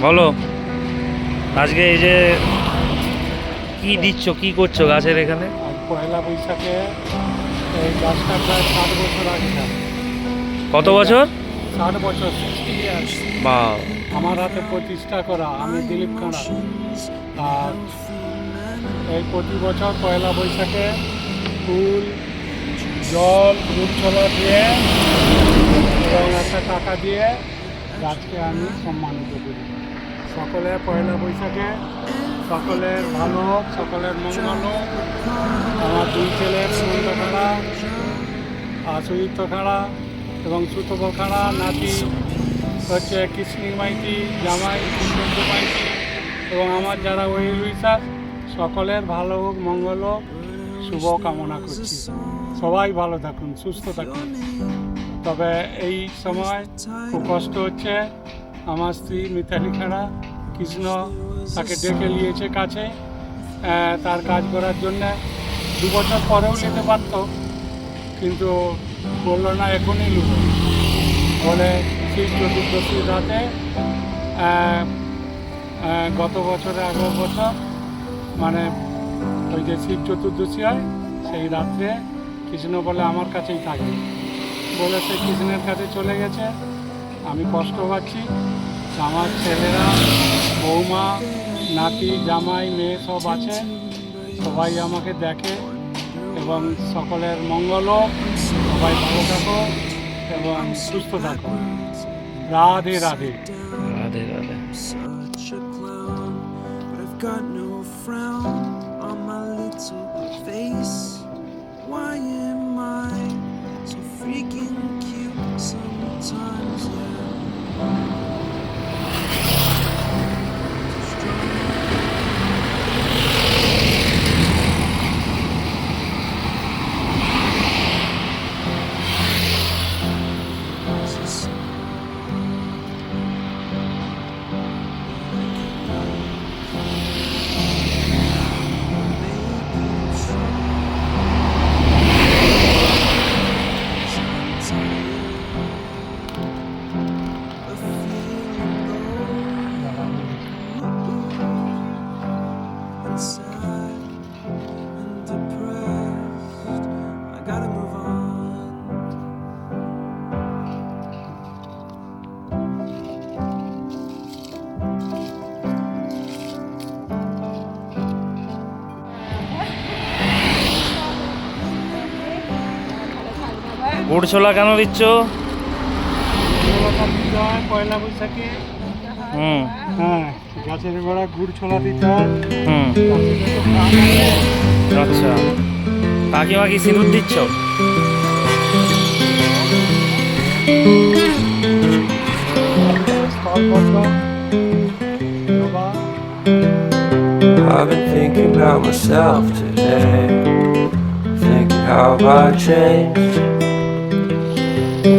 বলো, আজকে এই যে কি দিচ্ছ, কি করছো গাছের এখানে? আর পয়লা বৈশাখে এই গাছটা প্রায় 60 বছর আগে। কত বছর? 60 বছর, 60 ইয়ার্স। বা, আমার হাতে প্রতিষ্ঠা করা, আমি দিলীপ খাঁড়া। আর এই প্রতি বছর পয়লা বৈশাখে ফুল, জল, দুধ ছলা দিয়ে এবং একটা টাকা দিয়ে গাছকে আমি সম্মানিত করি। সকলে পয়লা বৈশাখে সকলের ভালো হোক, সকলের মঙ্গল হোক। আমার দুই ছেলের সুমন্ত খাঁড়া আর সুজিত খাঁড়া এবং সুতভ খাঁড়া, নাতি হচ্ছে কৃষ্ণী মাইতি, জামাই কুন্দু মাইতি এবং আমার যারা ওই বিশ্বাস, সকলের ভালো হোক, মঙ্গল হোক, শুভ কামনা করছি। সবাই ভালো থাকুন, সুস্থ থাকুন। তবে এই সময় খুব কষ্ট হচ্ছে। আমার স্ত্রী মিতালি খাঁড়া, কৃষ্ণ তাকে ডেকে নিয়েছে কাছে, তার কাজ করার জন্যে। 2 বছর পরেও নিতে পারত, কিন্তু বললো না এখনই লুব বলে। শিব চতুর্দশীর রাতে গত বছরে আগের বছর মানে ওই যে শিব চতুর্দশী হয়, সেই রাত্রে কৃষ্ণ বলে আমার কাছেই থাকবে বলে সে কৃষ্ণের কাছে চলে গেছে। আমি কষ্ট পাচ্ছি। আমার ছেলেরা, বৌমা, নাতি, জামাই, মেয়ে সব আছে, সবাই আমাকে দেখে এবং সকলের মঙ্গল হোক, সবাই ভালো থাকো এবং সুস্থ থাকো। Radhe Radhe. Radhe Radhe. Such a clown, but I've got no frown on my little face. Why am I so freaking cute sometimes? Yeah. গুড় ছোলা কেন দিচ্ছ? পয়লা বৈশাখে হুম হ্যাঁ, গাছের গোড়া গুড় ছোলা দিতে হয়। হুম। আচ্ছা, কাকিমা কি সিঁদুর দিচ্ছ? I've been thinking about myself today, thinking how I changed,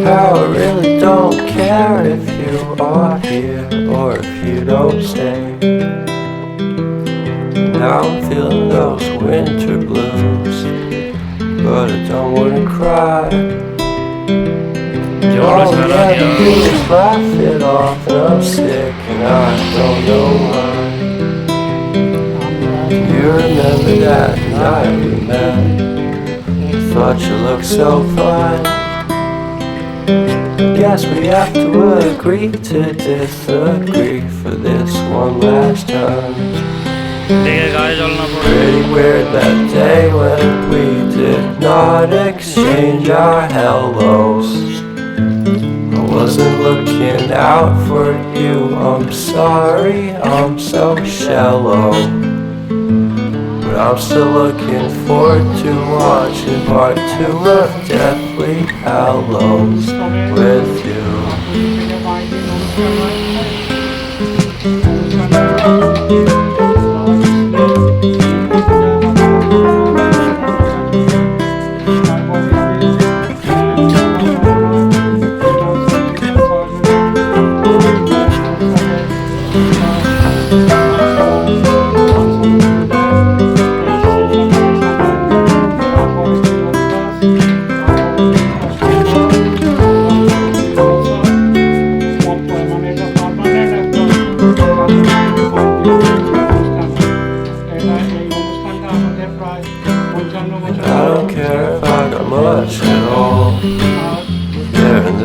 how I really don't care if you are here or if you don't stay. Now I'm feeling those winter blues, but I don't wanna cry. All I ever do is laugh it off, and I'm sick and I don't know why. You remember that night we met? Thought you looked so fine. Guess we have to agree to disagree for this one last time. দেখে গায়ে জল না পড়ে। Pretty weird that day when we did not exchange our hellos. I wasn't looking out for you, I'm sorry, I'm so shallow. But I'm still looking forward to watching part 2 of Deathly Hallows with you.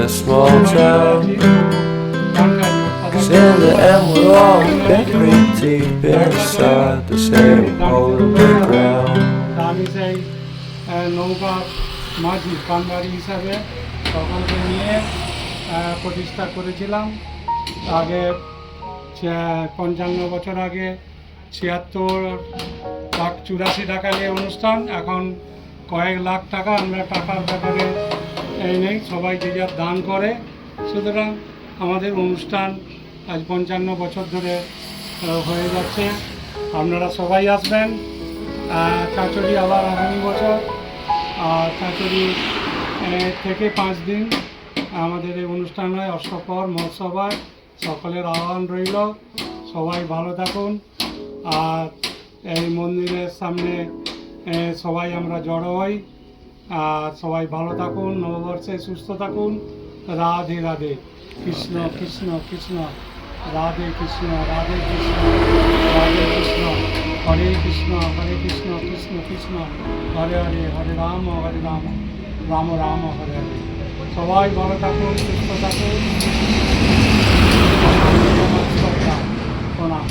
a small town. ধান গাছ উৎপাদন 'Cause in the end we're all buried deep inside the same hole in the ground. আমি সেই নৌকা মাঝি পানবাড়ি হিসাবে সকলকে নিয়ে প্রতিষ্ঠা করেছিলাম। আগে 55 বছর আগে 76,84 টাকা নিয়ে অনুষ্ঠান, এখন কয়েক লাখ টাকা। আমরা টাকার ব্যাপারে এই নেই, সবাই যে যার দান করে। সুতরাং আমাদের অনুষ্ঠান আজ 55 বছর ধরে হয়ে যাচ্ছে। আপনারা সবাই আসবেন। চাঁচড়ি আবার আগামী বছর, আর চাঁচড়ি থেকে 5 দিন আমাদের এই অনুষ্ঠান হয় অষ্টপ্রহর মহোৎসবায়। সকলের আহ্বান রইল, সবাই ভালো থাকুন। আর এই মন্দিরের সামনে সবাই আমরা জড়ো হই। আর সবাই ভালো থাকুন, নববর্ষে সুস্থ থাকুন। রাধে রাধে, কৃষ্ণ কৃষ্ণ কৃষ্ণ, রাধে কৃষ্ণ রাধে কৃষ্ণ, রাধে কৃষ্ণ, হরে কৃষ্ণ কৃষ্ণ কৃষ্ণ, হরে হরে, হরে রাম রাম রাম হরে হরে। সবাই ভালো থাকুন, সুস্থ থাকুন। প্রণাম।